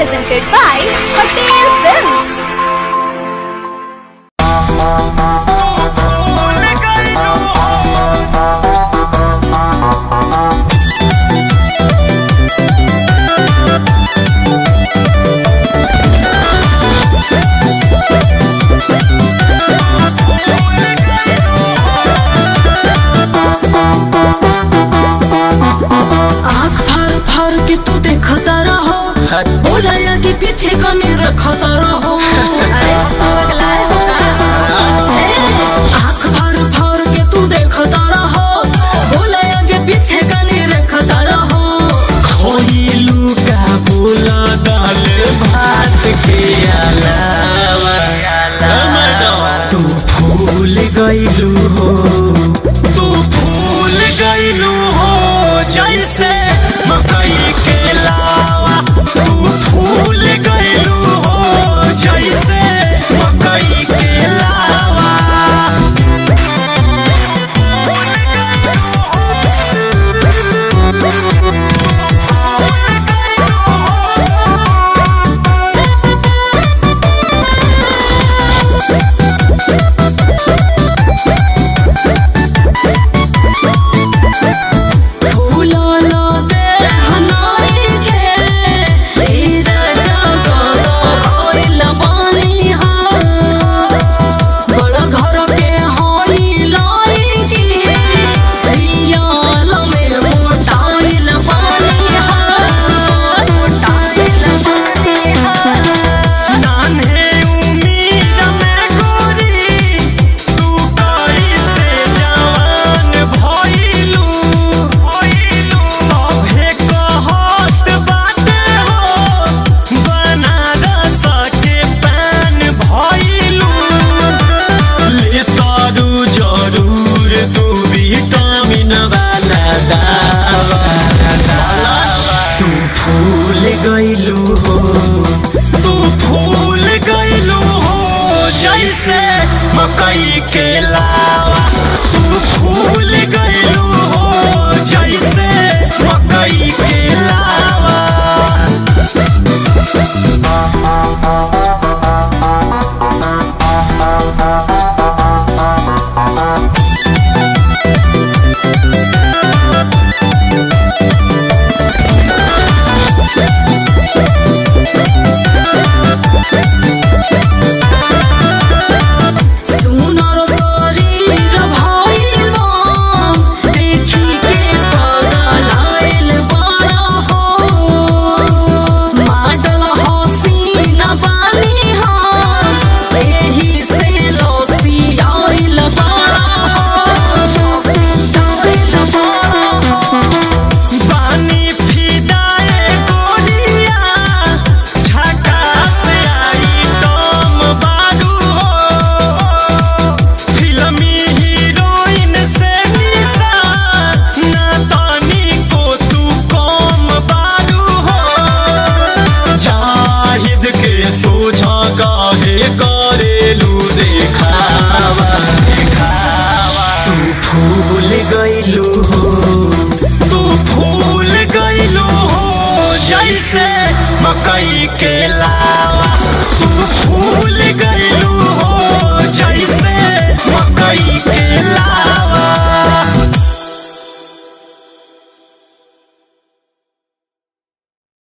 presented by Hotel Films. बोला आगे पीछे कमी रखता रहो। अरे पगलाए हो का? आँख भर भर के तू देखता रहो। बोला आगे पीछे कमी रखता रहो। खोइलू का बोला दाल भात के अलावा तू भूल गइलू हो, तू भूल गइलू हो जैसे मकई के लावा। तू भूल गइलू हो जैसे मकई के लावा। गइलू हो, तू भूल गइलू हो जैसे मकई के लावा। तू भूल गइलू हो जैसे मकई के लावा। करेलू देखावा, तू भूल गइलू हो, तू भूल गइलू हो जैसे मकई के लावा। तू भूल गइलू हो जैसे मकई के